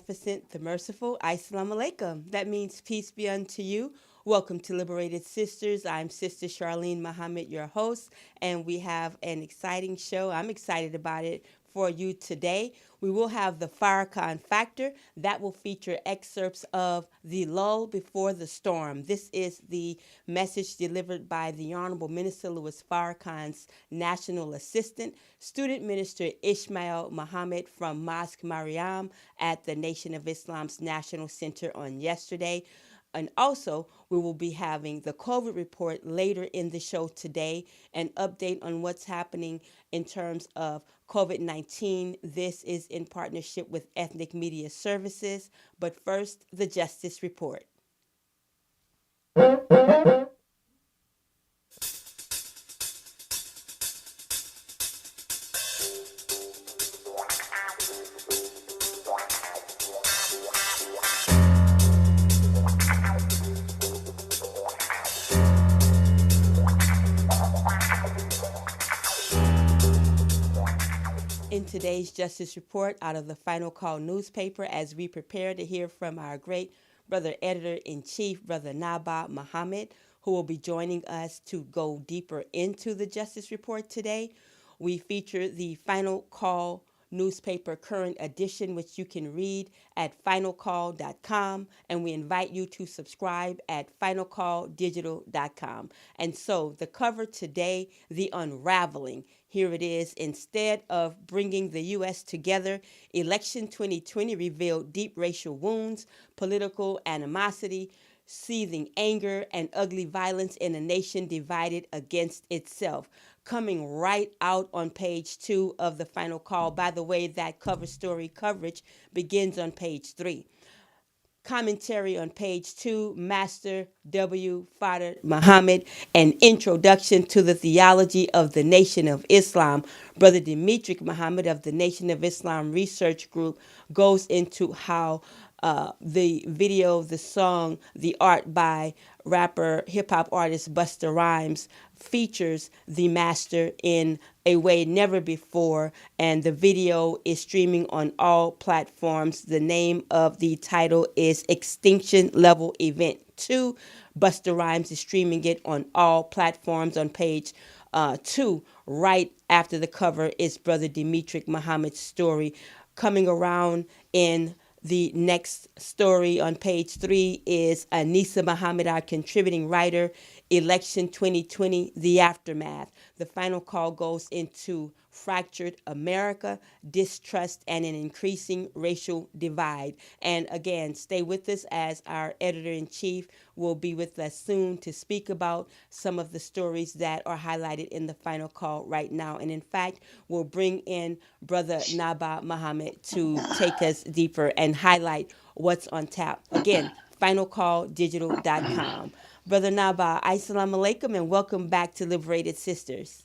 Beneficent, the Merciful. Assalamu alaikum. That means peace be unto you. Welcome to Liberated Sisters. I'm Sister Charlene Muhammad, your host, and we have an exciting show. I'm excited about it for you today. We will have the Farrakhan Factor that will feature excerpts of The Lull Before the Storm. This is the message delivered by the Honorable Minister Louis Farrakhan's National Assistant, Student Minister Ismail Muhammad from Mosque Mariam at the Nation of Islam's National Center on yesterday. And also, we will be having the COVID report later in the show today, an update on what's happening in terms of COVID-19. This is in partnership with Ethnic Media Services. But first, the Justice Report. In today's Justice Report out of the Final Call newspaper, as we prepare to hear from our great brother editor-in-chief, Brother Naba Muhammad, who will be joining us to go deeper into the Justice Report today. We feature the Final Call newspaper current edition, which you can read at finalcall.com, and we invite you to subscribe at finalcalldigital.com. And so the cover today, The Unraveling. Here it is. Instead of bringing the U.S. together, election 2020 revealed deep racial wounds, political animosity, seething anger, and ugly violence in a nation divided against itself. Coming right out on page 2 of the Final Call. By the way, that cover story coverage begins on page 3. Commentary on page 2, Master W. Fadr Muhammad, an introduction to the theology of the Nation of Islam. Brother Demetric Muhammad of the Nation of Islam Research Group goes into how the video, the song, the art by rapper, hip hop artist Busta Rhymes features the master in a way never before, and the video is streaming on all platforms. The name of the title is Extinction Level Event 2. Busta Rhymes is streaming it on all platforms. On page 2, right after the cover, is Brother Demetric Muhammad's story. Coming around in the next story on page 3 is Anisa Muhammad, our contributing writer, Election 2020, The Aftermath. The Final Call goes into fractured America, distrust, and an increasing racial divide. And again, stay with us as our editor-in-chief will be with us soon to speak about some of the stories that are highlighted in the Final Call right now. And in fact, we'll bring in Brother Naba Muhammad to take us deeper and highlight what's on tap. Again, finalcalldigital.com. Brother Naba, assalamu alaikum, and welcome back to Liberated Sisters.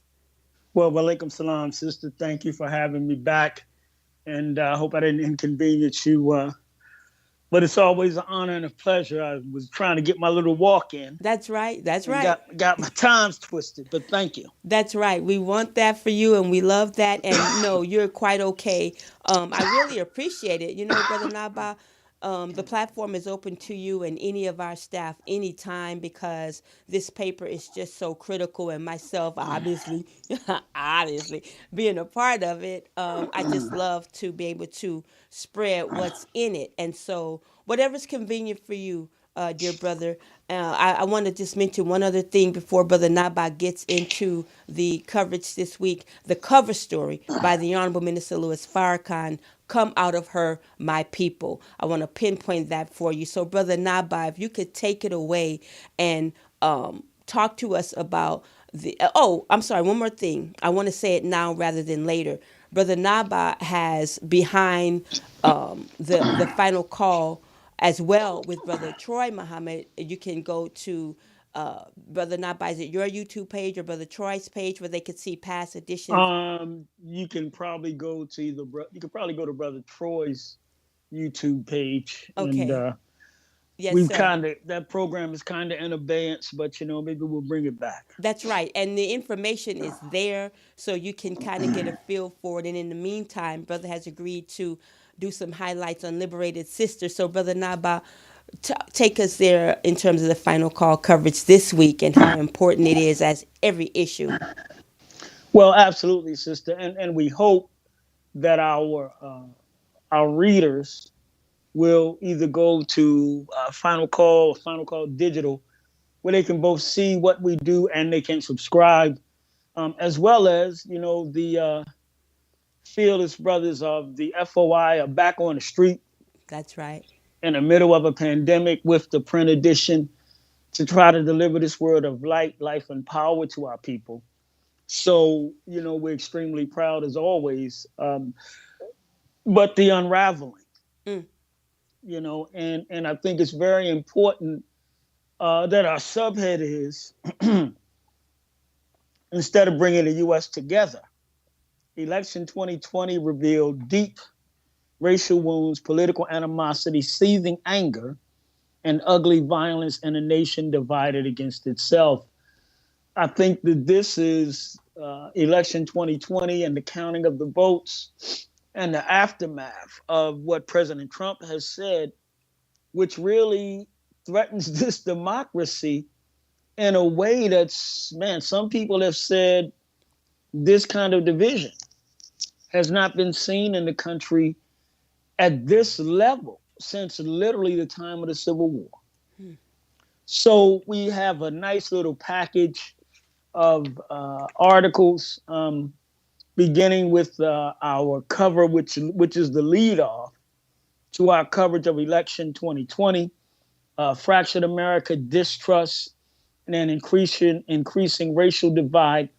Well, walaikum salam, sister. Thank you for having me back. And I hope I didn't inconvenience you. But it's always an honor and a pleasure. I was trying to get my little walk in. That's right. That's and right. got my times twisted, but thank you. That's right. We want that for you, and we love that. And no, you're quite okay. I really appreciate it. You know, Brother Naba, the platform is open to you and any of our staff anytime because this paper is just so critical. And myself, obviously, obviously, being a part of it, I just love to be able to spread what's in it. And so, whatever's convenient for you, dear brother. I want to just mention one other thing before Brother Naba gets into the coverage this week. The cover story by the Honorable Minister Louis Farrakhan, Come Out of Her, My People. I want to pinpoint that for you. So, Brother Naba, if you could take it away and talk to us about the... Oh, I'm sorry, one more thing. I want to say it now rather than later. Brother Naba has behind the Final Call as well with Brother Troy Muhammad. You can go to Brother Naba, is it your YouTube page or Brother Troy's page where they could see past editions? You can probably go to Brother Troy's YouTube page, and Okay. Yes, we've sir. that program is kind of in abeyance, but maybe we'll bring it back. That's right. And the information is there so you can kind of get a feel for it. And in the meantime, brother has agreed to do some highlights on Liberated Sisters. So, Brother Naba, take us there in terms of the final call coverage this week and how important it is as every issue. Well, absolutely, sister, and we hope that our readers will either go to Final Call or Final Call Digital, where they can both see what we do and they can subscribe, as well as the fearless brothers of the FOI are back on the street That's right. in the middle of a pandemic with the print edition to try to deliver this word of light, life, and power to our people. So, we're extremely proud as always. But the unraveling, Mm. and I think it's very important that our subhead is instead of bringing the U.S. together, election 2020 revealed deep racial wounds, political animosity, seething anger, and ugly violence in a nation divided against itself. I think that this is election 2020 and the counting of the votes and the aftermath of what President Trump has said, which really threatens this democracy in a way that's, man, some people have said this kind of division has not been seen in the country at this level since literally the time of the Civil War. Hmm. So we have a nice little package of articles, beginning with our cover, which is the lead off to our coverage of election 2020, fractured America, distrust, and an increasing racial divide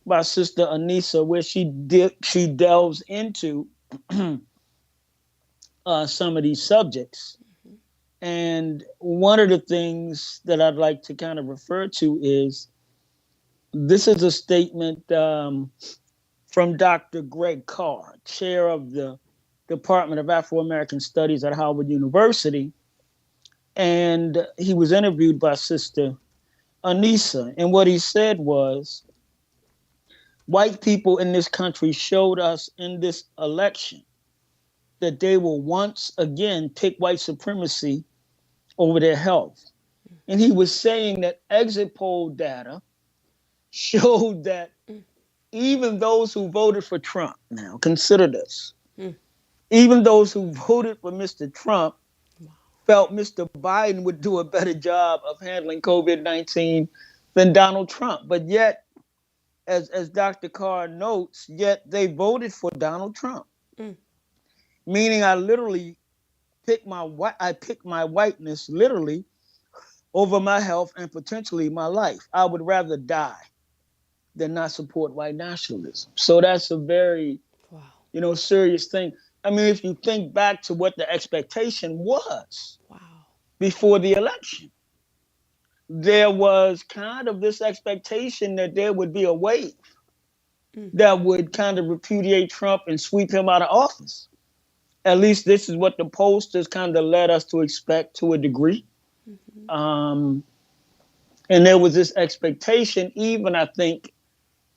by Sister Anissa, where she delves into some of these subjects. Mm-hmm. And one of the things that I'd like to kind of refer to is this is a statement from Dr. Greg Carr, chair of the Department of Afro-American Studies at Howard University. And he was interviewed by Sister Anissa. And what he said was, white people in this country showed us in this election that they will once again pick white supremacy over their health. And he was saying that exit poll data showed that even those who voted for Trump, now consider this, even those who voted for Mr. Trump felt Mr. Biden would do a better job of handling COVID-19 than Donald Trump. But yet, as Dr. Carr notes, yet they voted for Donald Trump. Meaning I literally picked my whiteness literally over my health and potentially my life. I would rather die than not support white nationalism. So that's a very, serious thing. I mean, if you think back to what the expectation was before the election, there was kind of this expectation that there would be a wave that would kind of repudiate Trump and sweep him out of office. At least this is what the pollsters kind of led us to expect to a degree. Mm-hmm. And there was this expectation, even I think,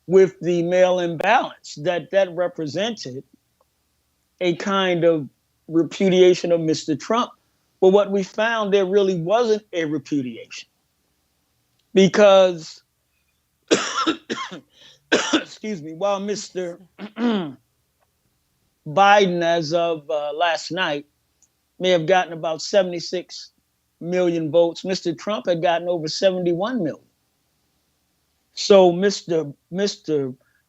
with the mail-in ballots, that represented a kind of repudiation of Mr. Trump. But what we found, there really wasn't a repudiation. Because, excuse me, while Mr. Biden, as of last night, may have gotten about 76 million votes, Mr. Trump had gotten over 71 million. So Mr.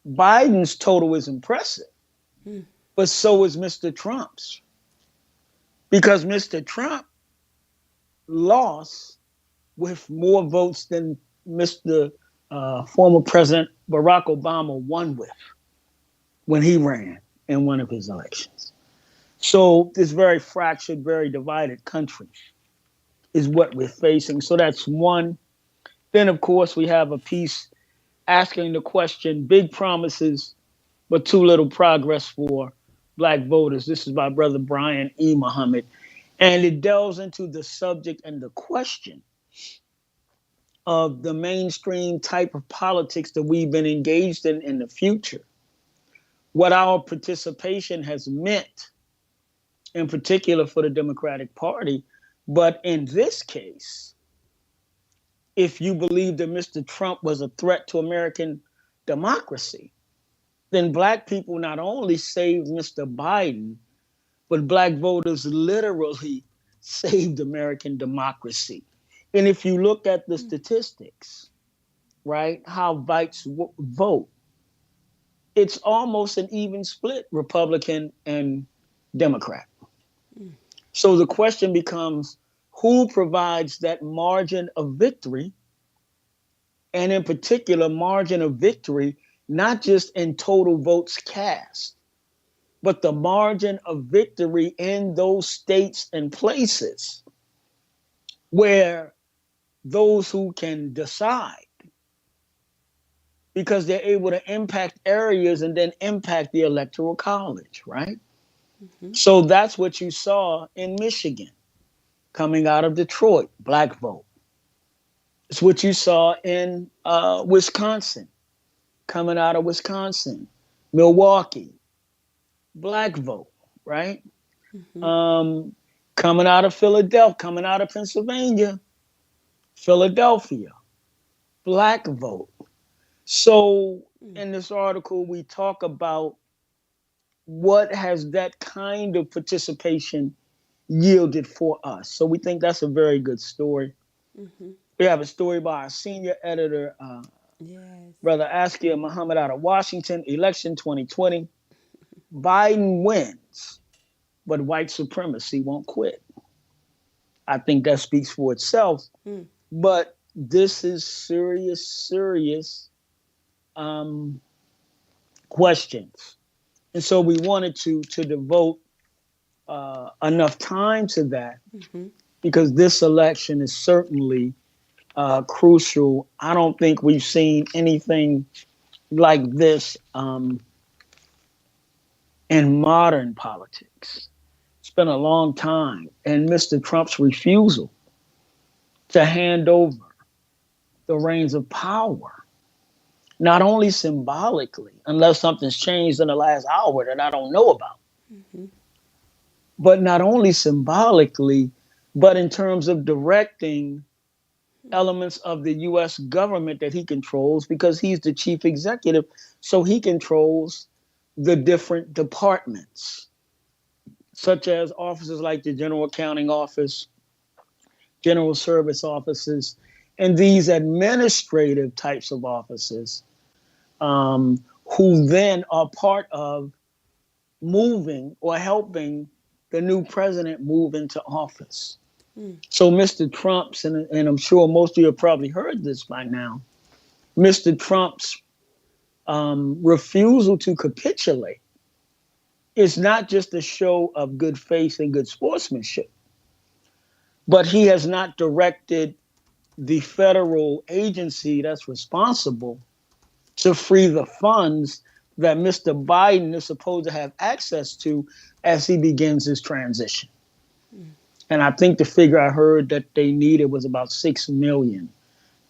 Biden's total is impressive, but so is Mr. Trump's. Because Mr. Trump lost with more votes than Mr. Former President Barack Obama won with when he ran in one of his elections. So this very fractured, very divided country is what we're facing. So that's one. Then, of course, we have a piece asking the question, big promises, but too little progress for Black voters. This is by Brother Brian E. Muhammad. And it delves into the subject and the question of the mainstream type of politics that we've been engaged in the future. What our participation has meant in particular for the Democratic Party. But in this case, if you believe that Mr. Trump was a threat to American democracy, then black people not only saved Mr. Biden, but black voters literally saved American democracy. And if you look at the statistics, right, how whites vote, it's almost an even split, Republican and Democrat. So the question becomes, who provides that margin of victory? And in particular, margin of victory, not just in total votes cast, but the margin of victory in those states and places where those who can decide, because they're able to impact areas and then impact the electoral college, right? Mm-hmm. So that's what you saw in Michigan coming out of Detroit, black vote. It's what you saw in Wisconsin, coming out of Wisconsin, Milwaukee, black vote, right? Mm-hmm. Um, Coming out of Philadelphia, coming out of Pennsylvania, Philadelphia, black vote. So in this article, we talk about what has that kind of participation yielded for us. So we think that's a very good story. Mm-hmm. We have a story by our senior editor, Yes. Brother Askia Muhammad out of Washington, election 2020. Biden wins, but white supremacy won't quit. I think that speaks for itself. Mm. But this is serious, serious um, questions. And so we wanted to devote enough time to that Mm-hmm. because this election is certainly crucial. I don't think we've seen anything like this in modern politics. It's been a long time. And Mr. Trump's refusal to hand over the reins of power, not only symbolically, unless something's changed in the last hour that I don't know about, Mm-hmm. but not only symbolically, but in terms of directing elements of the US government that he controls because he's the chief executive. So he controls the different departments, such as offices like the General Accounting Office, General Service Offices, and these administrative types of offices, who then are part of moving or helping the new president move into office. Mm. So Mr. Trump's, and I'm sure most of you have probably heard this by now, Mr. Trump's refusal to capitulate is not just a show of good faith and good sportsmanship, but he has not directed the federal agency that's responsible to free the funds that Mr. Biden is supposed to have access to as he begins his transition. Mm. And I think the figure I heard that they needed was about $6 million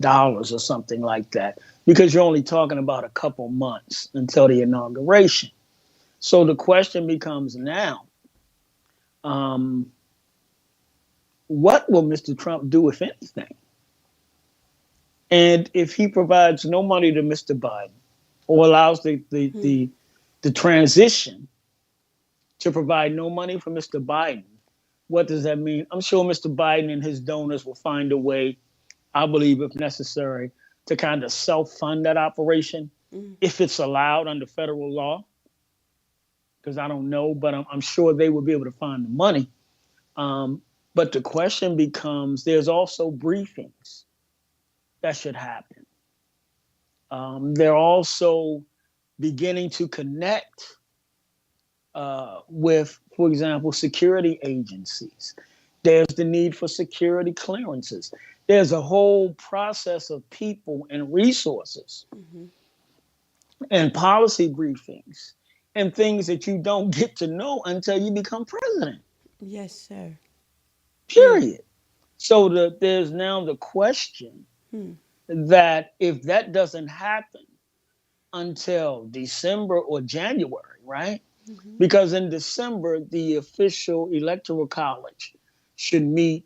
or something like that, because you're only talking about a couple months until the inauguration. So the question becomes now, um, what will Mr. Trump do, if anything? And if he provides no money to Mr. Biden or allows Mm. the transition to provide no money for Mr. Biden, what does that mean? I'm sure Mr. Biden and his donors will find a way, I believe, if necessary, to kind of self-fund that operation, Mm. if it's allowed under federal law, because I don't know, but I'm sure they will be able to find the money. But the question becomes, there's also briefings that should happen. They're also beginning to connect with, for example, security agencies. There's the need for security clearances. There's a whole process of people and resources Mm-hmm. and policy briefings and things that you don't get to know until you become president, Yes, sir. Mm. period. So there's now the question Mm. that if that doesn't happen until December or January, right? Mm-hmm. Because in December, the official electoral college should meet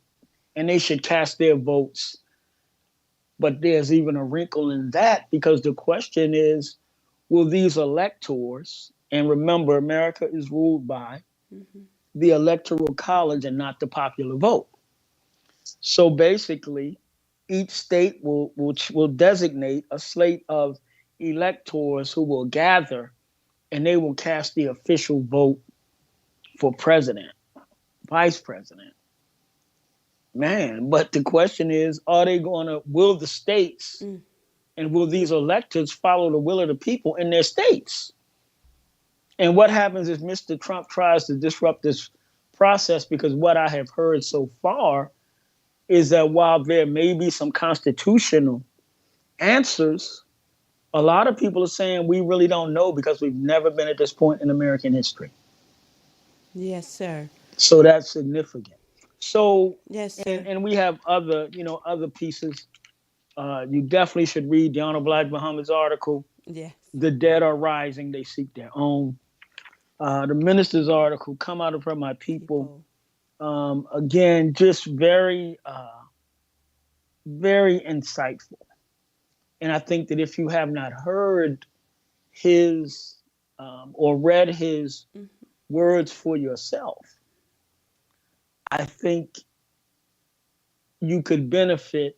and they should cast their votes. But there's even a wrinkle in that because the question is, will these electors, and remember, America is ruled by Mm-hmm. the electoral college and not the popular vote. So basically, each state will designate a slate of electors who will gather and they will cast the official vote for president, vice president. Man, but the question is, are they going to, will the states Mm. and will these electors follow the will of the people in their states? And what happens if Mr. Trump tries to disrupt this process? Because what I have heard so far is that while there may be some constitutional answers, a lot of people are saying we really don't know because we've never been at this point in American history. Yes, sir. So that's significant. So, Yes, and sir. and we have other, other pieces. You definitely should read the Honorable Elijah Muhammad's article. Yes. The dead are rising; they seek their own. The minister's article, "Come Out of Her, My People." People. Again, just very, very insightful. And I think that if you have not heard his or read his Mm-hmm. words for yourself, I think you could benefit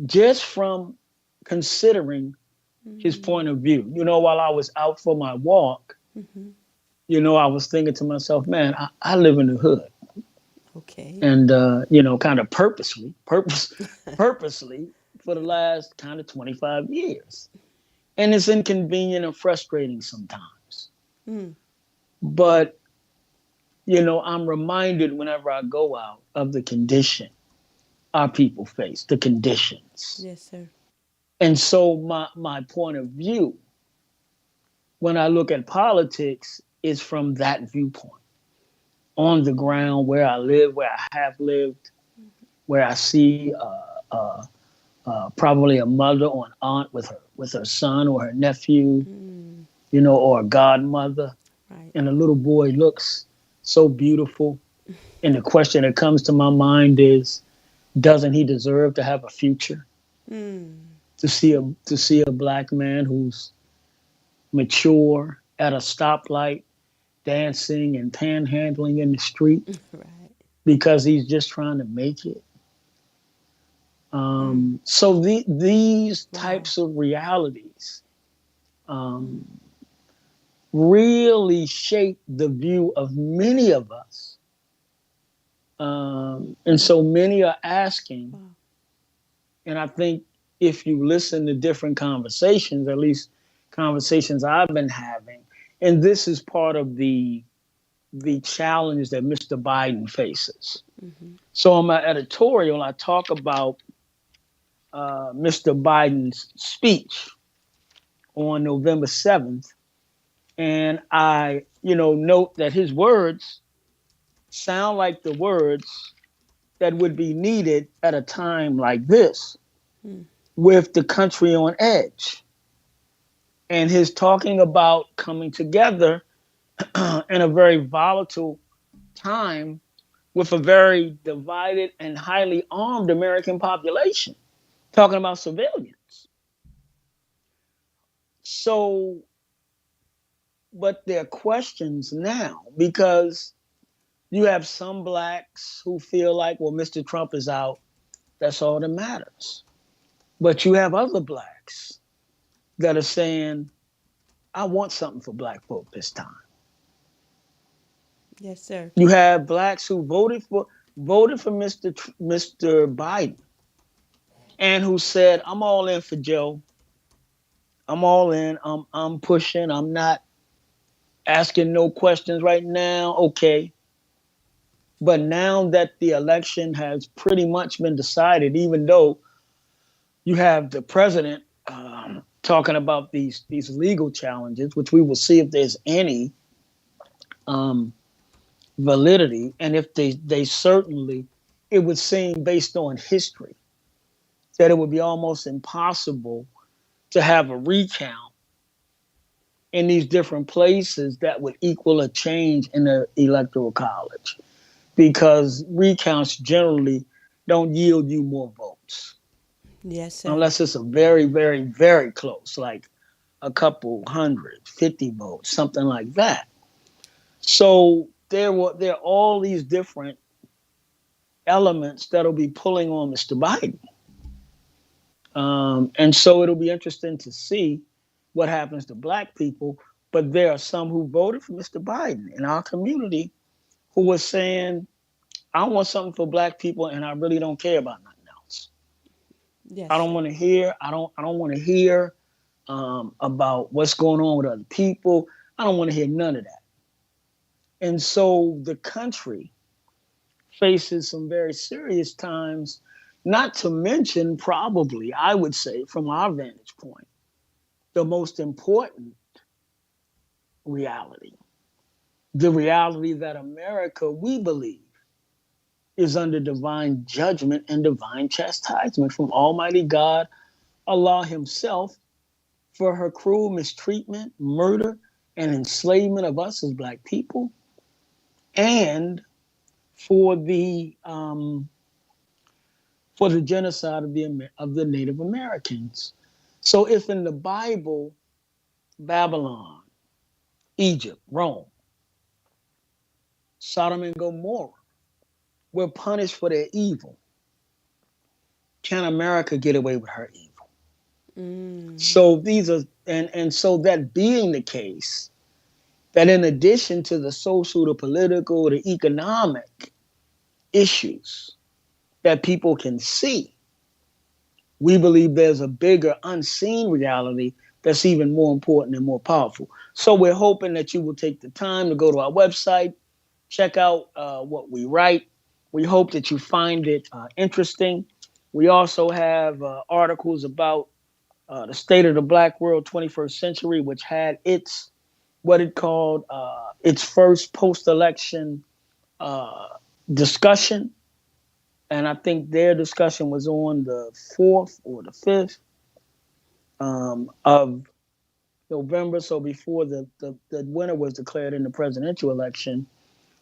just from considering his Mm-hmm. point of view. While I was out for my walk, Mm-hmm. I was thinking to myself, man, I live in the hood. Okay. And, kind of purposely for the last kind of 25 years. And it's inconvenient and frustrating sometimes. Mm. But, I'm reminded whenever I go out of the condition our people face, the conditions. Yes, sir. And so my point of view when I look at politics is from that viewpoint. On the ground, where I live, where I have lived, where I see probably a mother or an aunt with her son or her nephew, Mm. or a godmother, Right. and the little boy looks so beautiful. And the question that comes to my mind is, doesn't he deserve to have a future? Mm. To see a black man who's mature at a stoplight, dancing and panhandling in the street Right. because he's just trying to make it. Mm. So these Wow. types of realities Mm. um, really shape the view of many of us. And Mm. so many are asking, Wow. and I think if you listen to different conversations, at least conversations I've been having, and this is part of the challenge that Mr. Biden faces. Mm-hmm. So in my editorial, I talk about Mr. Biden's speech on November 7th, and I, note that his words sound like the words that would be needed at a time like this, Mm. with the country on edge. And his talking about coming together in a very volatile time with a very divided and highly armed American population, talking about civilians. So, but there are questions now because you have some blacks who feel like, well, Mr. Trump is out. That's all that matters. But you have other blacks that are saying, I want something for black folk this time. Yes, sir. You have blacks who voted for Mr. Biden and who said, I'm all in for Joe. I'm all in. I'm pushing. I'm not asking no questions right now. Okay. But now that the election has pretty much been decided, even though you have the president talking about these legal challenges, which we will see if there's any um, validity, and if they certainly, it would seem based on history that it would be almost impossible to have a recount in these different places that would equal a change in the electoral college, because recounts generally don't yield you more votes Yes, sir. unless it's a very, very, very close, like a couple hundred, 50 votes, something like that. So there are all these different elements that'll be pulling on Mr. Biden. And so it'll be interesting to see what happens to black people. But there are some who voted for Mr. Biden in our community who were saying, I want something for black people and I really don't care about nothing else. I Yes, don't sir. want to hear, I don't want to hear about what's going on with other people. I don't want to hear none of that. And so the country faces some very serious times, not to mention, probably, I would say, from our vantage point, the most important reality, the reality that America, we believe, is under divine judgment and divine chastisement from Almighty God, Allah Himself, for her cruel mistreatment, murder, and enslavement of us as Black people, and for the genocide of the Native Americans. So, if in the Bible, Babylon, Egypt, Rome, Sodom and Gomorrah were punished for their evil, can America get away with her evil? Mm-hmm. So these are, and so that being the case, that in addition to the social, the political, the economic issues that people can see, we believe there's a bigger unseen reality that's even more important and more powerful. So we're hoping that you will take the time to go to our website, check out what we write. We hope that you find it interesting. We also have articles about the state of the Black world 21st century, which had what it called its first post-election uh, discussion. And I think their discussion was on the 4th or the 5th of November, so before the winner was declared in the presidential election.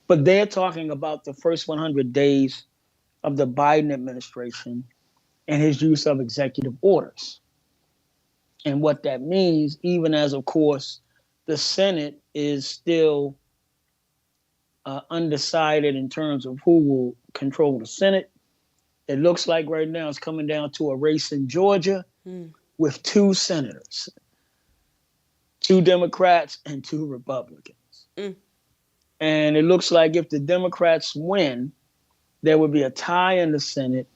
But they're talking about the first 100 days of the Biden administration and his use of executive orders and what that means, even as, of course, the Senate is still undecided in terms of who will control the Senate. It looks like right now it's coming down to a race in Georgia Mm. with two senators, two Democrats and two Republicans. Mm. And it looks like if the Democrats win, there would be a tie in the Senate,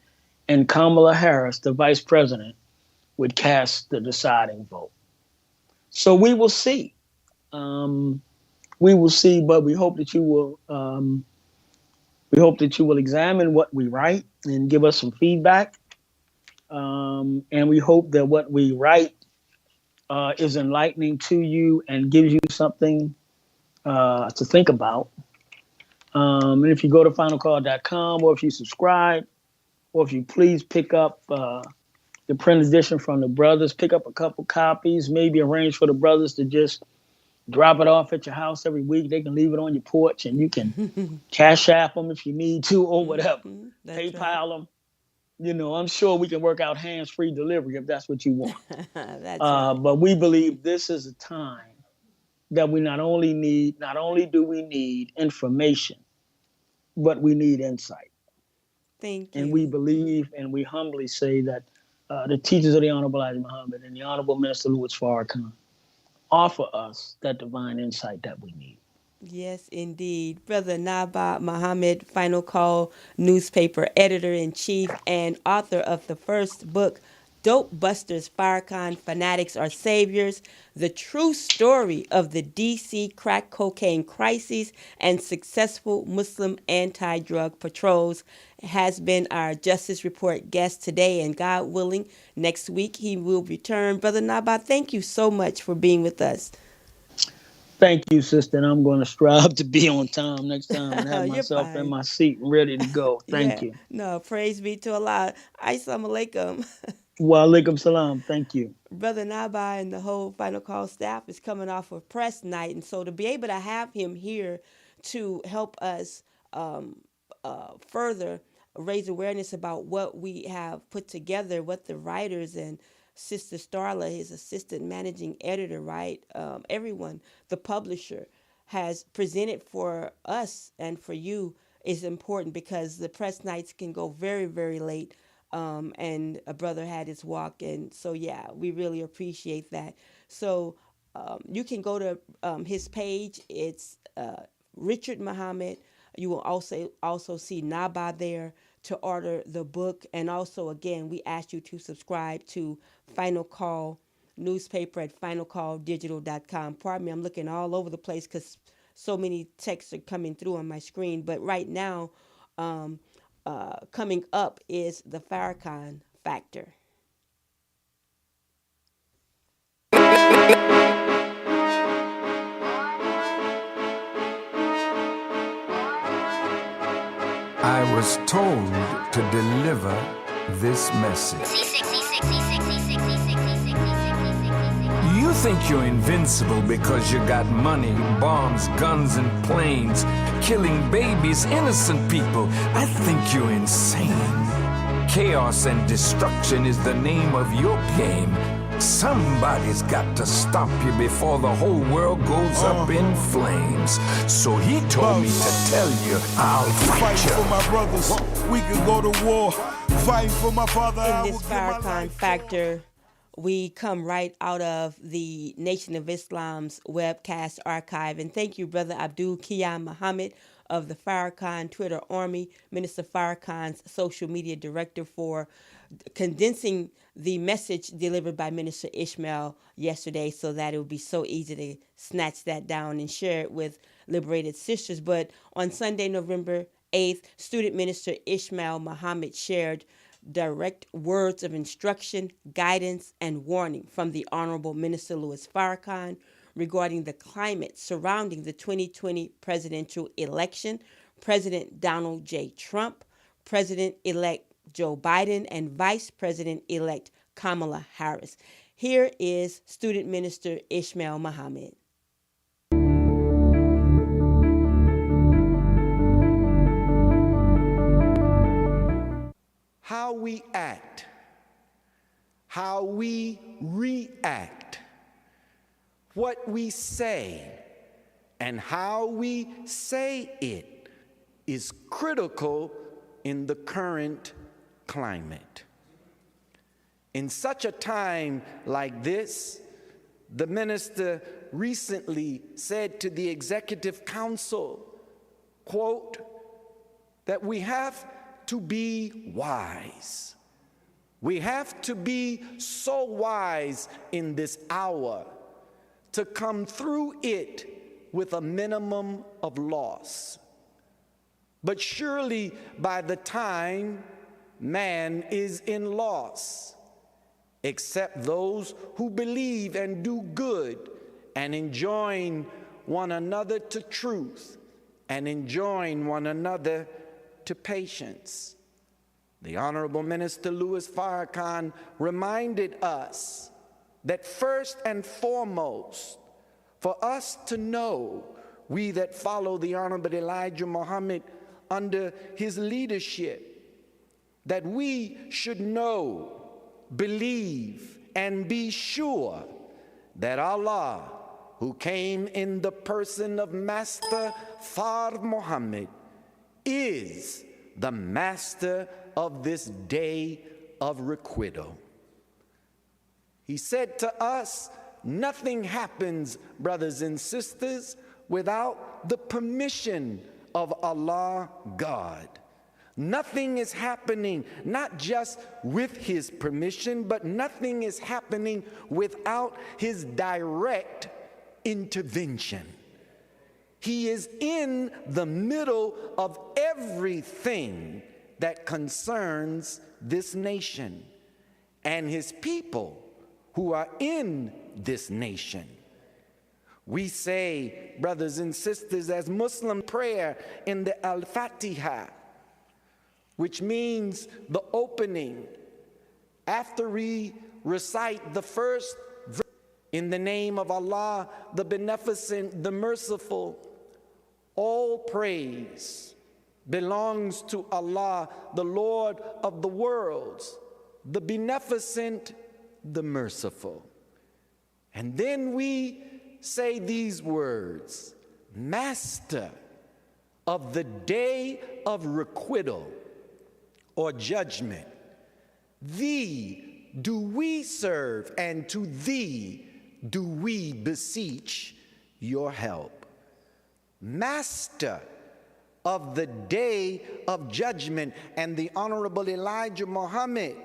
and Kamala Harris, the vice president, would cast the deciding vote. So we will see. We will see, but we hope that you will examine what we write and give us some feedback. And we hope that what we write is enlightening to you and gives you something to think about. And if you go to finalcall.com, or if you subscribe, or if you please pick up the print edition from the brothers, pick up a couple copies, maybe arrange for the brothers to just drop it off at your house every week. They can leave it on your porch and you can cash app them if you need to or whatever. Mm-hmm. That's right. PayPal them. I'm sure we can work out hands-free delivery if that's what you want. That's right. But we believe this is a time that we not only do we need information, but we need insight. Thank And you. we believe and we humbly say that the teachers of the Honorable Elijah Muhammad and the Honorable Minister Louis Farrakhan offer us that divine insight that we need. Yes, indeed. Brother Nabab Muhammad, Final Call newspaper editor in chief and author of the first book, Dope Busters Farrakhan Fanatics Are Saviors, the true story of the D.C. crack cocaine crises and successful Muslim anti drug patrols, has been our Justice Report guest today. And God willing, next week he will return. Brother Nabab, thank you so much for being with us. Thank you, sister. And I'm going to strive to be on time next time and have You're myself in fine. my seat and ready to go. Thank Yeah, you. no, praise be to Allah. Assalamu alaikum. Wa alaikum salam. Thank you. Brother Naba and the whole Final Call staff is coming off of press night. And so to be able to have him here to help us um, further raise awareness about what we have put together, what the writers and Sister Starla, his assistant managing editor, right? Everyone, the publisher, has presented for us and for you is important because the press nights can go very, very late. And a brother had his walk, and so yeah, we really appreciate that. So you can go to his page. It's Richard Muhammad. You will also see Naba there to order the book, and also again, we ask you to subscribe to Final Call newspaper at finalcalldigital.com. Pardon me, I'm looking all over the place because so many texts are coming through on my screen. But right now, coming up is the Farrakhan factor. I was told to deliver this message. You think you're invincible because you got money, bombs, guns, and planes, killing babies, innocent people. I think you're insane. Chaos and destruction is the name of your game. Somebody's got to stop you before the whole world goes up in flames. So he told me to tell you, I'll fight you. For my brothers, we can go to war. Fighting for my father. In this Farrakhan factor, we come right out of the Nation of Islam's webcast archive. And thank you, Brother Abdul Qiyam Muhammad of the Farrakhan Twitter Army, Minister Farrakhan's social media director, for condensing the message delivered by Minister Ishmael yesterday so that it would be so easy to snatch that down and share it with Liberated Sisters. But on Sunday, November 8th, Student Minister Ishmael Muhammad shared direct words of instruction, guidance, and warning from the Honorable Minister Louis Farrakhan regarding the climate surrounding the 2020 presidential election, President Donald J. Trump, President-elect Joe Biden, and Vice President-elect Kamala Harris. Here is Student Minister Ishmael Muhammad. How we act, how we react, what we say, and how we say it is critical in the current climate. In such a time like this, the minister recently said to the Executive Council, quote, that we have to be wise. We have to be so wise in this hour to come through it with a minimum of loss. But surely by the time man is in loss, except those who believe and do good and enjoin one another to truth and enjoin one another to patience. The Honorable Minister Louis Farrakhan reminded us that first and foremost, for us to know, we that follow the Honorable Elijah Muhammad under his leadership, that we should know, believe, and be sure that Allah, who came in the person of Master Fard Muhammad, is the master of this day of requital. He said to us, nothing happens, brothers and sisters, without the permission of Allah God. Nothing is happening, not just with his permission, but nothing is happening without his direct intervention. He is in the middle of everything that concerns this nation and his people who are in this nation. We say, brothers and sisters, as Muslim prayer in the Al-Fatiha, which means the opening, after we recite the first verse, in the name of Allah, the Beneficent, the Merciful, all praise belongs to Allah, the Lord of the worlds, the Beneficent, the Merciful. And then we say these words, Master of the day of requital or judgment, Thee do we serve, and to Thee do we beseech your help. Master of the day of judgment. And the Honorable Elijah Muhammad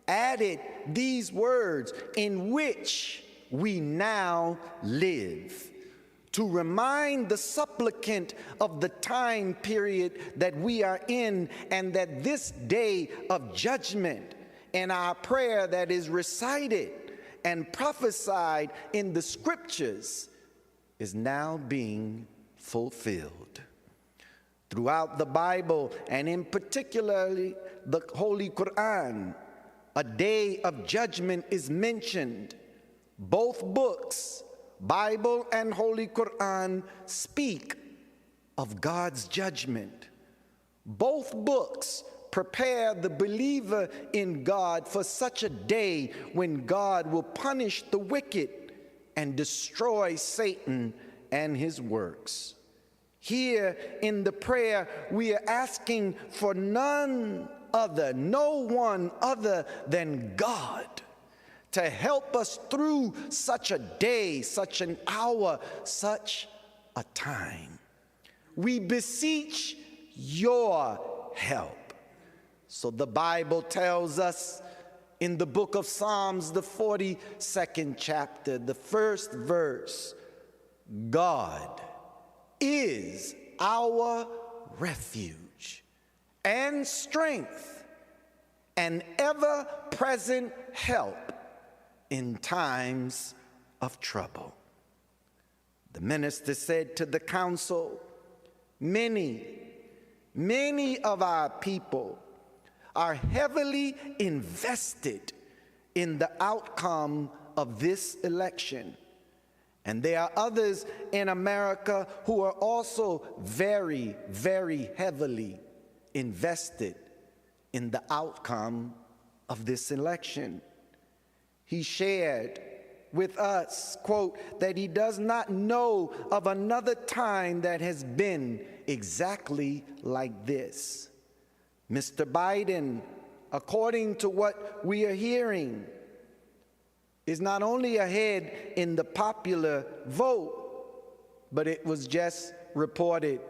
added these words, in which we now live, to remind the supplicant of the time period that we are in, and that this day of judgment and our prayer that is recited and prophesied in the scriptures is now being fulfilled. Throughout the Bible, and in particularly the Holy Quran, a day of judgment is mentioned. Both books, Bible and Holy Quran, speak of God's judgment. Both books prepare the believer in God for such a day when God will punish the wicked and destroy Satan and his works. Here in the prayer, we are asking for no one other than God to help us through such a day, such an hour, such a time. We beseech your help. So the Bible tells us in the book of Psalms, the 42nd chapter, the first verse, God is our refuge and strength and ever-present help in times of trouble. The minister said to the council, many of our people are heavily invested in the outcome of this election. And there are others in America who are also very, very heavily invested in the outcome of this election. He shared with us, quote, that he does not know of another time that has been exactly like this. Mr. Biden, according to what we are hearing, is not only ahead in the popular vote, but it was just reported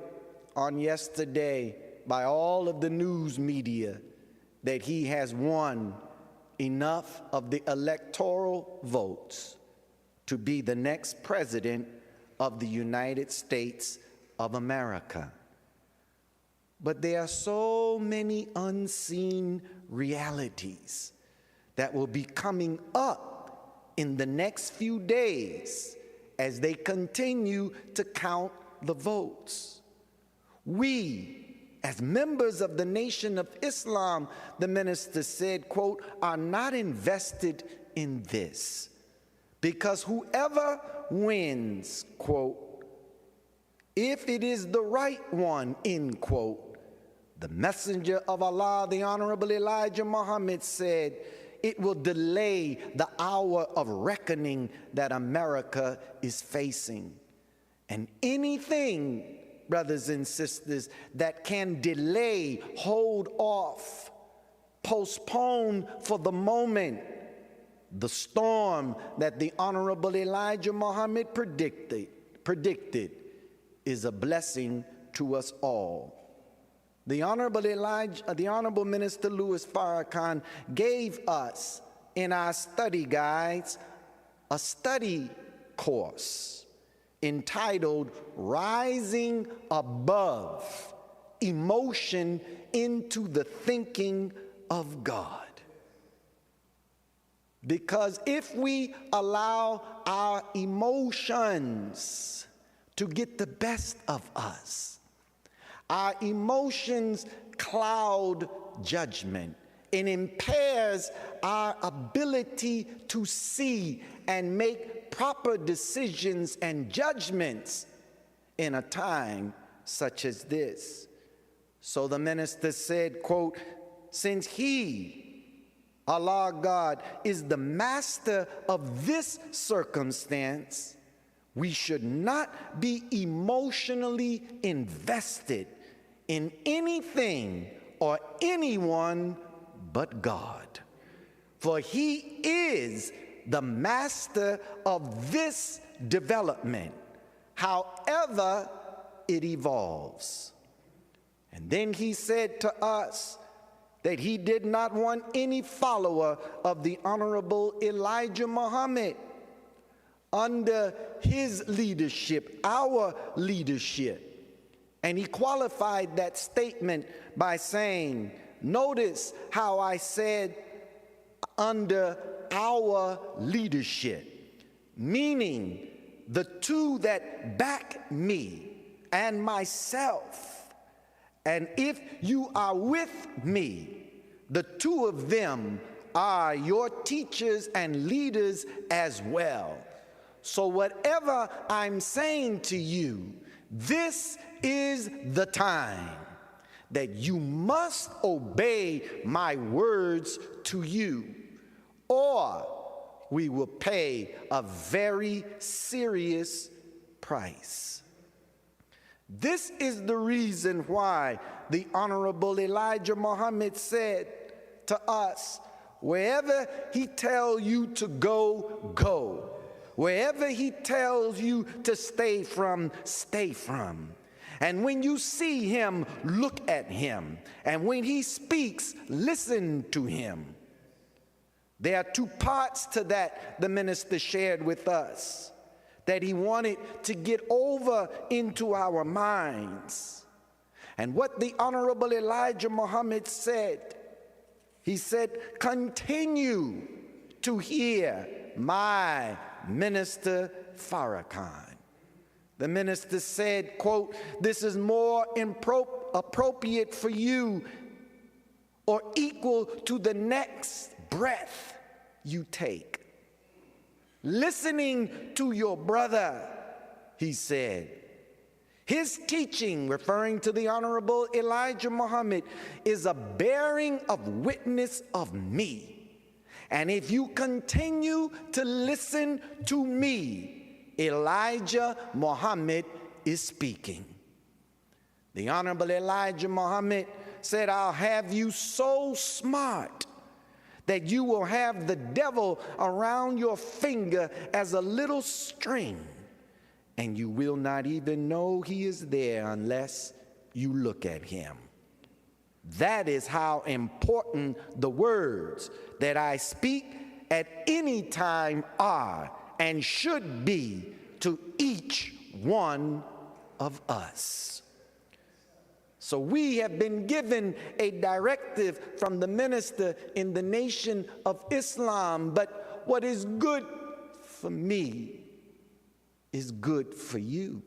on yesterday by all of the news media that he has won enough of the electoral votes to be the next president of the United States of America. But there are so many unseen realities that will be coming up in the next few days as they continue to count the votes. We, as members of the Nation of Islam, the minister said, quote, are not invested in this, because whoever wins, quote, if it is the right one, end quote, the messenger of Allah, the Honorable Elijah Muhammad, said, it will delay the hour of reckoning that America is facing. And anything, brothers and sisters, that can delay, hold off, postpone for the moment the storm that the Honorable Elijah Muhammad predicted is a blessing to us all. The Honorable Minister Louis Farrakhan gave us in our study guides a study course entitled Rising Above Emotion into the Thinking of God. Because if we allow our emotions to get the best of us, our emotions cloud judgment and impairs our ability to see and make proper decisions and judgments in a time such as this. So the minister said, quote, since he, Allah God, is the master of this circumstance, we should not be emotionally invested in anything or anyone but God. For he is the master of this development, however it evolves. And then he said to us that he did not want any follower of the Honorable Elijah Muhammad under his leadership, our leadership. And he qualified that statement by saying, notice how I said under our leadership, meaning the two that back me and myself. And if you are with me, the two of them are your teachers and leaders as well. So whatever I'm saying to you, this is the time that you must obey my words to you, or we will pay a very serious price. This is the reason why the Honorable Elijah Muhammad said to us, wherever he tells you to go, go. Wherever he tells you to stay from, stay from. And when you see him, look at him. And when he speaks, listen to him. There are two parts to that the minister shared with us that he wanted to get over into our minds. And what the Honorable Elijah Muhammad said, he said, continue to hear my minister Farrakhan. The minister said, quote, this is more appropriate for you or equal to the next breath you take. Listening to your brother, he said. His teaching, referring to the Honorable Elijah Muhammad, is a bearing of witness of me. And if you continue to listen to me, Elijah Muhammad is speaking. The Honorable Elijah Muhammad said, I'll have you so smart that you will have the devil around your finger as a little string, and you will not even know he is there unless you look at him. That is how important the words that I speak at any time are and should be to each one of us. So we have been given a directive from the minister in the nation of Islam, but what is good for me is good for you.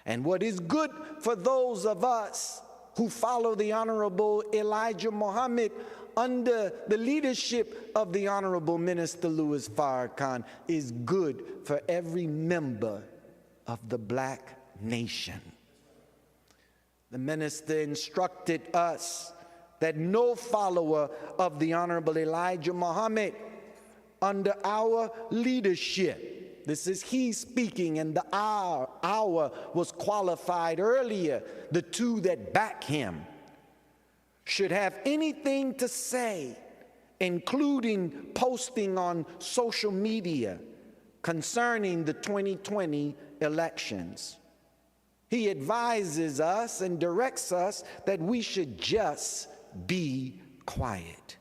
And what is good for those of us who follow the Honorable Elijah Muhammad under the leadership of the Honorable Minister Louis Farrakhan is good for every member of the black nation. The minister instructed us that no follower of the Honorable Elijah Muhammad under our leadership, this is he speaking, and the our was qualified earlier, the two that back him, should have anything to say, including posting on social media concerning the 2020 elections. He advises us and directs us that we should just be quiet.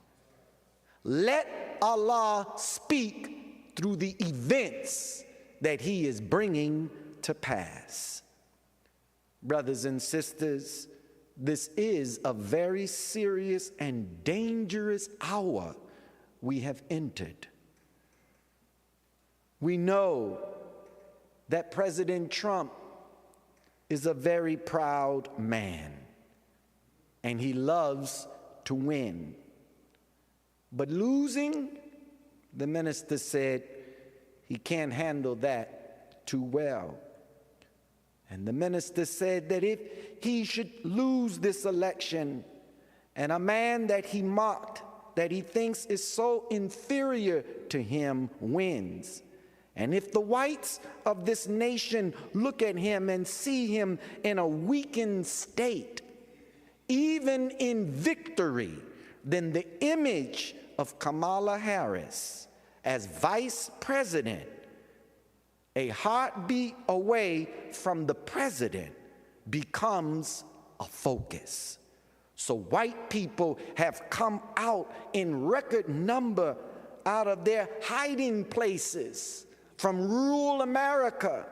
Let Allah speak through the events that he is bringing to pass. Brothers and sisters, this is a very serious and dangerous hour we have entered. We know that President Trump is a very proud man, and he loves to win. But losing, the minister said, he can't handle that too well. And the minister said that if he should lose this election, and a man that he mocked, that he thinks is so inferior to him, wins, and if the whites of this nation look at him and see him in a weakened state, even in victory, then the image of Kamala Harris as vice president, a heartbeat away from the president, becomes a focus. So white people have come out in record number out of their hiding places from rural America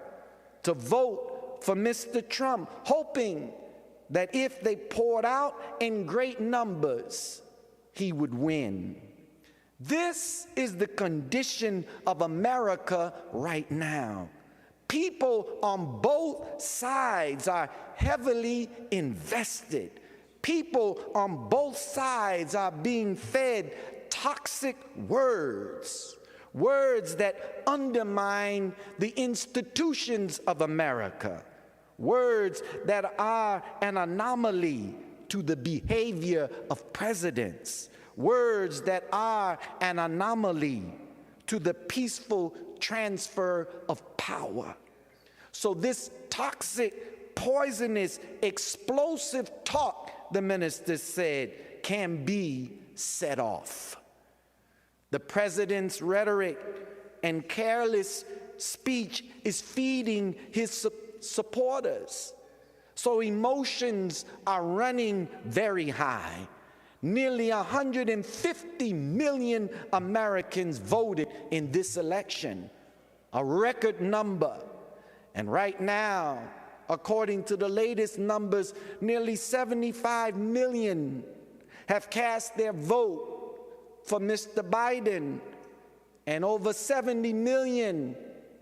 to vote for Mr. Trump, hoping that if they poured out in great numbers, he would win. This is the condition of America right now. People on both sides are heavily invested. People on both sides are being fed toxic words, words that undermine the institutions of America, words that are an anomaly to the behavior of presidents, words that are an anomaly to the peaceful transfer of power. So this toxic, poisonous, explosive talk, the minister said, can be set off. The president's rhetoric and careless speech is feeding his supporters. So emotions are running very high. Nearly 150 million Americans voted in this election, a record number. And right now, according to the latest numbers, nearly 75 million have cast their vote for Mr. Biden and over 70 million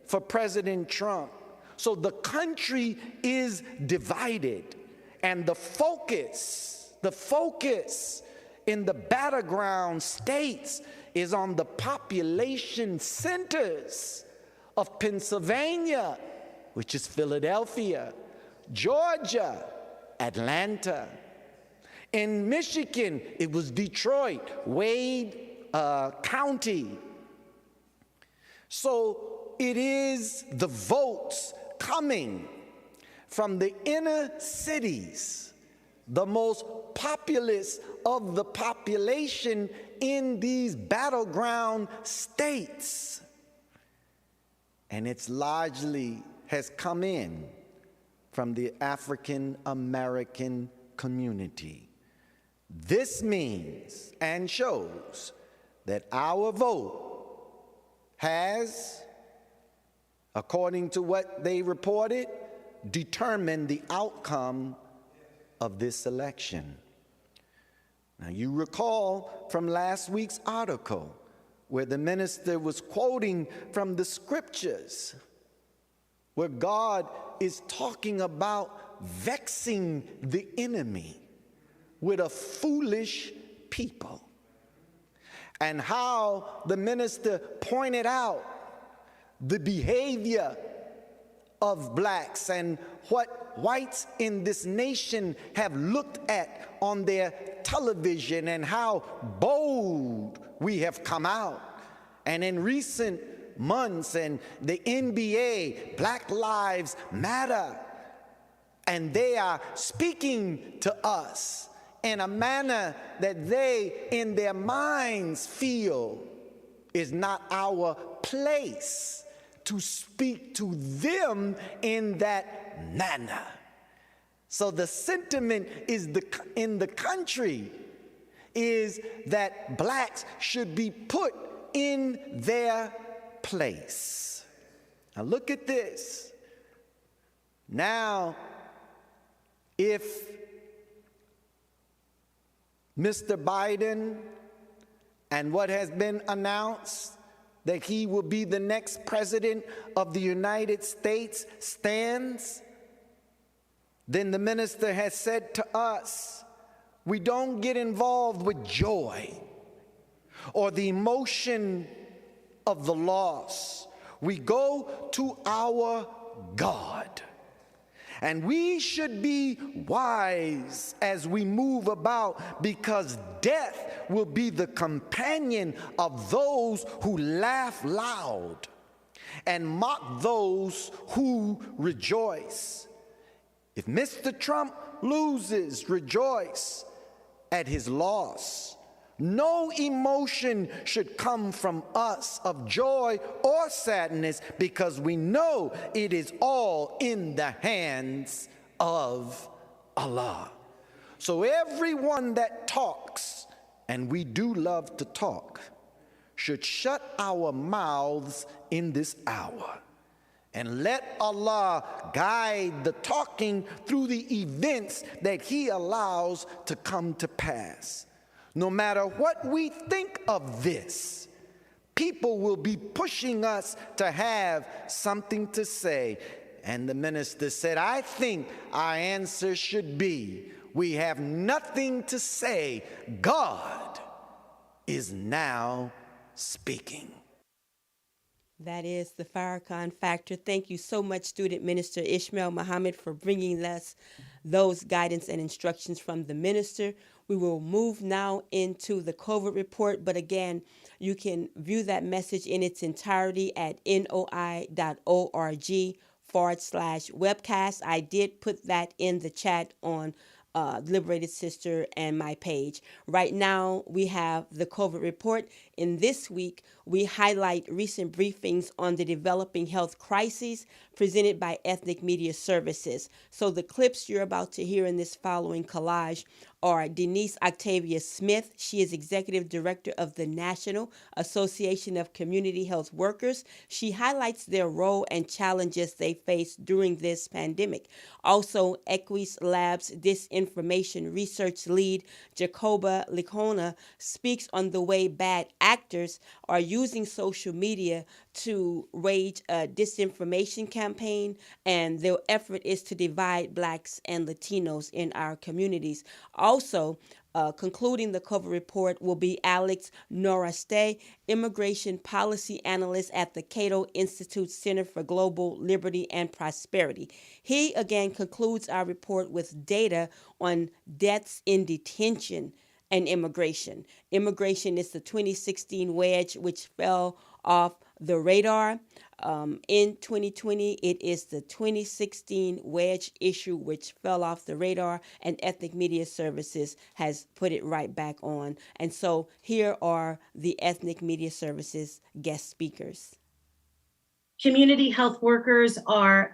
for President Trump. So the country is divided, and the focus in the battleground states is on the population centers of Pennsylvania, which is Philadelphia, Georgia, Atlanta. In Michigan, it was Detroit, Wade County. So it is the votes coming from the inner cities, the most populous of the population in these battleground states. And it's largely has come in from the African American community. This means and shows that our vote has, according to what they reported, determined the outcome of this election. Now, you recall from last week's article where the minister was quoting from the scriptures, where God is talking about vexing the enemy with a foolish people, and how the minister pointed out the behavior of blacks and what whites in this nation have looked at on their television, and how bold we have come out. And in recent months, and the NBA, Black Lives Matter, and they are speaking to us in a manner that they in their minds feel is not our place to speak to them in that manner. So the sentiment is in the country is that blacks should be put in their place. Now look at this. Now, if Mr. Biden and what has been announced, that he will be the next president of the United States stands, then the minister has said to us, we don't get involved with joy or the emotion of the loss. We go to our God. And we should be wise as we move about, because death will be the companion of those who laugh loud and mock those who rejoice. If Mr. Trump loses, rejoice at his loss. No emotion should come from us of joy or sadness, because we know it is all in the hands of Allah. So everyone that talks, and we do love to talk, should shut our mouths in this hour and let Allah guide the talking through the events that He allows to come to pass. No matter what we think of this, people will be pushing us to have something to say. And the minister said, I think our answer should be, we have nothing to say. God is now speaking. That is the Farrakhan Factor. Thank you so much, Student Minister Ishmael Muhammad, for bringing us those guidance and instructions from the minister. We will move now into the COVID report, but again, you can view that message in its entirety at noi.org/webcast. I did put that in the chat on Liberated Sister and my page. Right now, we have the COVID report. In this week, we highlight recent briefings on the developing health crises presented by Ethnic Media Services. So the clips you're about to hear in this following collage are Denise Octavia Smith. She is Executive Director of the National Association of Community Health Workers. She highlights their role and challenges they face during this pandemic. Also, Equis Labs Disinformation Research Lead Jacoba Licona speaks on the way bad actors are using social media to wage a disinformation campaign, and their effort is to divide Blacks and Latinos in our communities. Also, concluding the COVID report will be Alex Noraste, Immigration Policy Analyst at the Cato Institute Center for Global Liberty and Prosperity. He again concludes our report with data on deaths in detention and immigration. Immigration is the 2016 wedge which fell off the radar. In 2020, it is the 2016 wedge issue which fell off the radar, and Ethnic Media Services has put it right back on. And so here are the Ethnic Media Services guest speakers. Community health workers are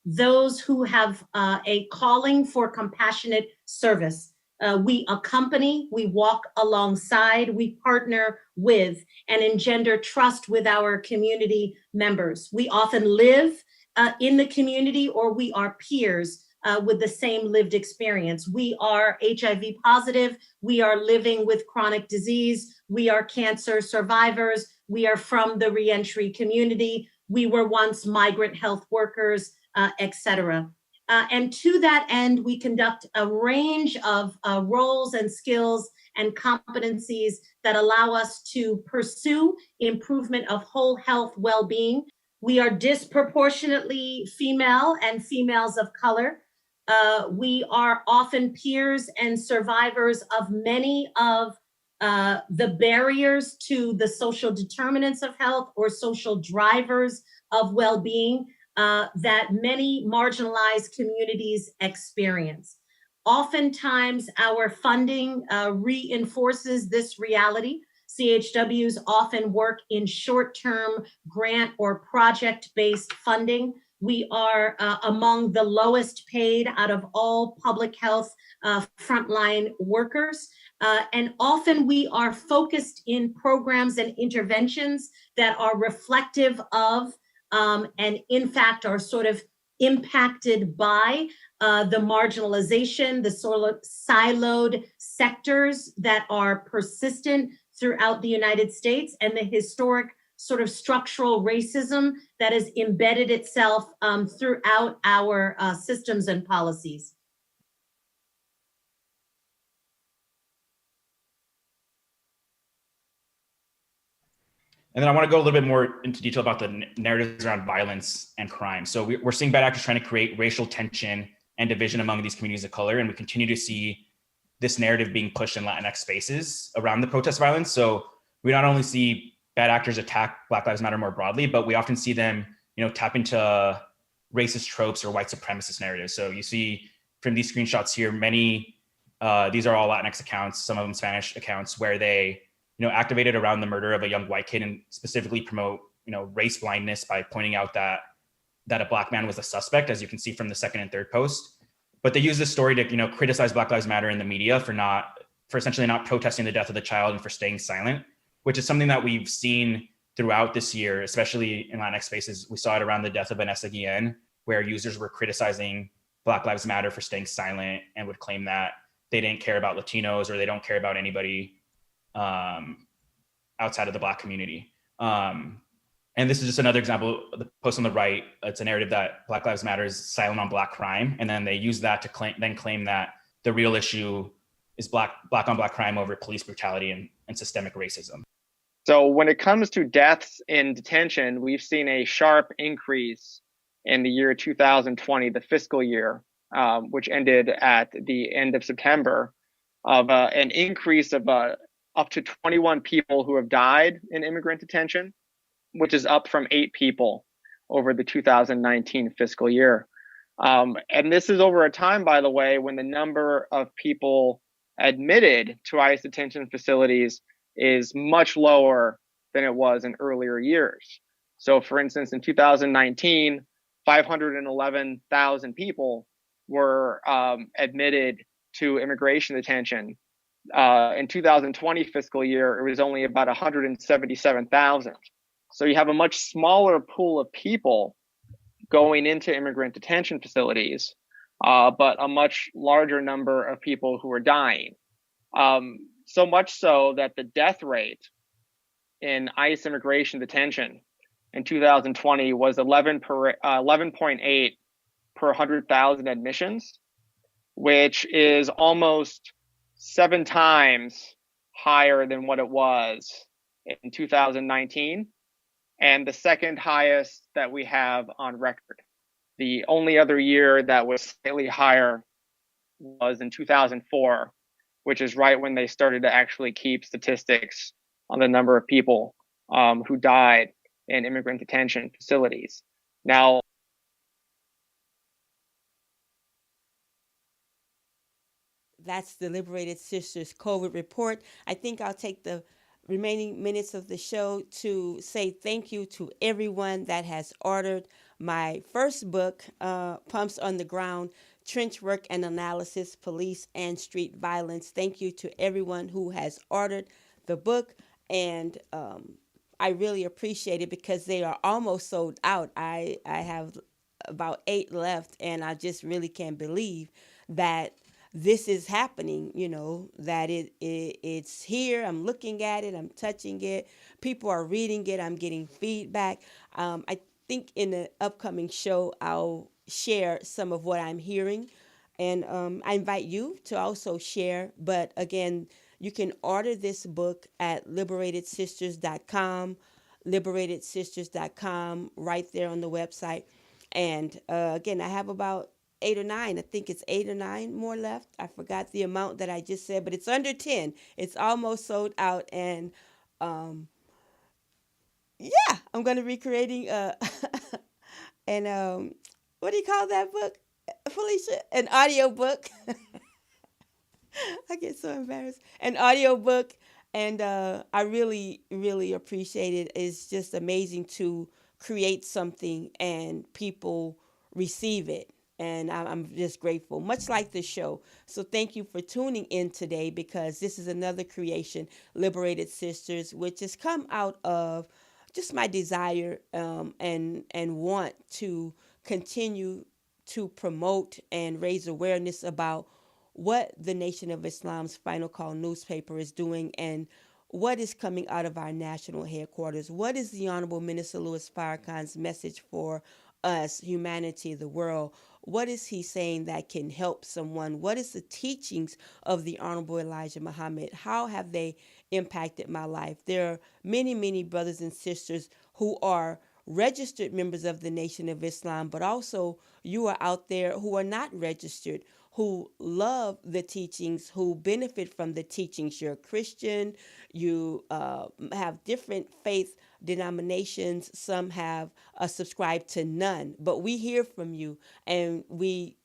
those who have a calling for compassionate service. We accompany, we walk alongside, we partner with, and engender trust with our community members. We often live in the community, or we are peers with the same lived experience. We are HIV positive, we are living with chronic disease, we are cancer survivors, we are from the reentry community, we were once migrant health workers, etc. And to that end, we conduct a range of roles and skills and competencies that allow us to pursue improvement of whole health well-being. We are disproportionately female and females of color. We are often peers and survivors of many of the barriers to the social determinants of health or social drivers of well-being that many marginalized communities experience. Oftentimes, our funding reinforces this reality. CHWs often work in short-term grant or project-based funding. We are among the lowest paid out of all public health frontline workers. And often we are focused in programs and interventions that are reflective of and in fact are sort of impacted by the marginalization, the sort of siloed sectors that are persistent throughout the United States, and the historic sort of structural racism that has embedded itself throughout our systems and policies. And then I want to go a little bit more into detail about the narratives around violence and crime. So we're seeing bad actors trying to create racial tension and division among these communities of color. And we continue to see this narrative being pushed in Latinx spaces around the protest violence. So we not only see bad actors attack Black Lives Matter more broadly, but we often see them, tap into racist tropes or white supremacist narratives. So you see from these screenshots here, many, these are all Latinx accounts, some of them Spanish accounts, where they activated around the murder of a young white kid and specifically promote, race blindness by pointing out that a Black man was a suspect, as you can see from the second and third post. But they use this story to, criticize Black Lives Matter in the media for essentially not protesting the death of the child and for staying silent, which is something that we've seen throughout this year, especially in Latinx spaces. We saw it around the death of Vanessa Guillen, where users were criticizing Black Lives Matter for staying silent and would claim that they didn't care about Latinos or they don't care about anybody outside of the Black community. And this is just another example. The post on the right, it's a narrative that Black Lives Matter is silent on Black crime. And then they use that to claim that the real issue is Black on Black crime over police brutality and systemic racism. So when it comes to deaths in detention, we've seen a sharp increase in the year 2020, the fiscal year, which ended at the end of September, of an increase of up to 21 people who have died in immigrant detention, which is up from 8 people over the 2019 fiscal year. And this is over a time, by the way, when the number of people admitted to ICE detention facilities is much lower than it was in earlier years. So for instance, in 2019, 511,000 people were admitted to immigration detention. In 2020 fiscal year, it was only about 177,000. So you have a much smaller pool of people going into immigrant detention facilities, but a much larger number of people who are dying. So much so that the death rate in ICE immigration detention in 2020 was 11.8 per 100,000 admissions, which is almost 7 times higher than what it was in 2019, and the second highest that we have on record. The only other year that was slightly higher was in 2004, which is right when they started to actually keep statistics on the number of people who died in immigrant detention facilities. Now, that's the Liberated Sisters COVID report. I think I'll take the remaining minutes of the show to say thank you to everyone that has ordered my first book, Pumps on the Ground, Trench Work and Analysis, Police and Street Violence. Thank you to everyone who has ordered the book, and I really appreciate it because they are almost sold out. I have about 8 left, and I just really can't believe that this is happening, that it's here. I'm looking at it. I'm touching it. People are reading it. I'm getting feedback. I think in the upcoming show, I'll share some of what I'm hearing. And I invite you to also share. But again, you can order this book at liberatedsisters.com, liberatedsisters.com, right there on the website. And again, I have about 8 or 9. I think it's 8 or 9 more left. I forgot the amount that I just said, but it's under 10. It's almost sold out. And yeah, I'm going to be creating and what do you call that book, Felicia? An audio book. I get so embarrassed. An audio book. And I really, really appreciate it. It's just amazing to create something and people receive it. And I'm just grateful, much like the show. So thank you for tuning in today, because this is another creation, Liberated Sisters, which has come out of just my desire and want to continue to promote and raise awareness about what the Nation of Islam's Final Call newspaper is doing and what is coming out of our national headquarters? What is the Honorable Minister Louis Farrakhan's message for us, humanity, the world? What is he saying that can help someone? What is the teachings of the Honorable Elijah Muhammad? How have they impacted my life? There are many, many brothers and sisters who are registered members of the Nation of Islam, but also you are out there who are not registered, who love the teachings, who benefit from the teachings. You're a Christian, you have different faith denominations, some have subscribed to none, but we hear from you, and me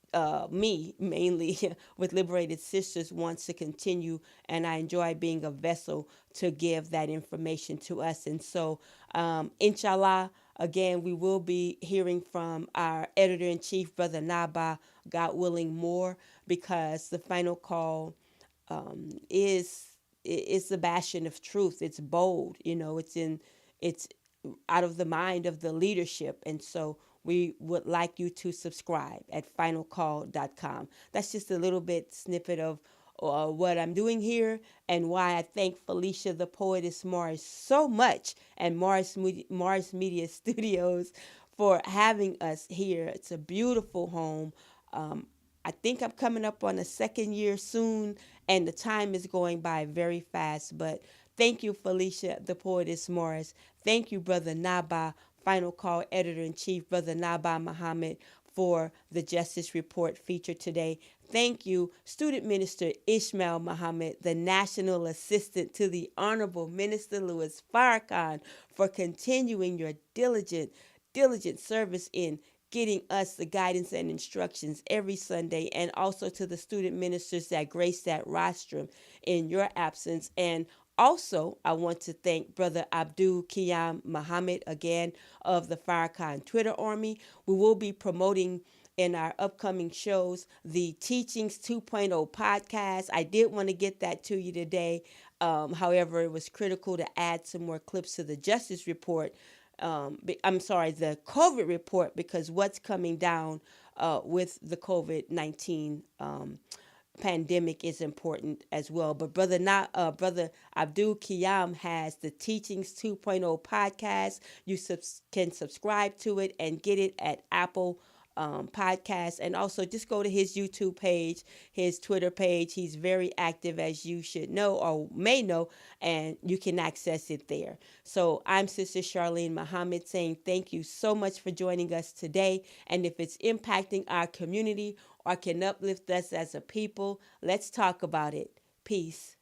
mainly with Liberated Sisters wants to continue, and I enjoy being a vessel to give that information to us. And so, inshallah, again, we will be hearing from our editor-in-chief, Brother Naba, God willing, more, because the final call is the bastion of truth. It's bold, it's out of the mind of the leadership. And so we would like you to subscribe at finalcall.com. That's just a little bit snippet of what I'm doing here, and why I thank Felicia the Poetess Morris so much, and Morris Media Studios, for having us here. It's a beautiful home. I think I'm coming up on the second year soon, and the time is going by very fast. But thank you, Felicia, the Poetess Morris. Thank you, Brother Naba, Final Call Editor-in-Chief, Brother Naba Muhammad, for the Justice Report feature today. Thank you, Student Minister Ishmael Muhammad, the National Assistant to the Honorable Minister Louis Farrakhan, for continuing your diligent service in getting us the guidance and instructions every Sunday, and also to the student ministers that grace that rostrum in your absence. And also, I want to thank Brother Abdul Qiyam Muhammad again of the Farrakhan Twitter Army. We will be promoting in our upcoming shows the Teachings 2.0 podcast. I did want to get that to you today. However, it was critical to add some more clips to the Justice Report. I'm sorry, the COVID report, because what's coming down with the COVID-19 pandemic is important as well. But Brother Abdul Qiyam has the Teachings 2.0 podcast. You can subscribe to it and get it at Apple podcast, and also just go to his YouTube page, his Twitter page. He's very active, as you should know or may know, and you can access it there. So I'm Sister Charlene Muhammad saying thank you so much for joining us today. And if it's impacting our community or can uplift us as a people, let's talk about it. Peace.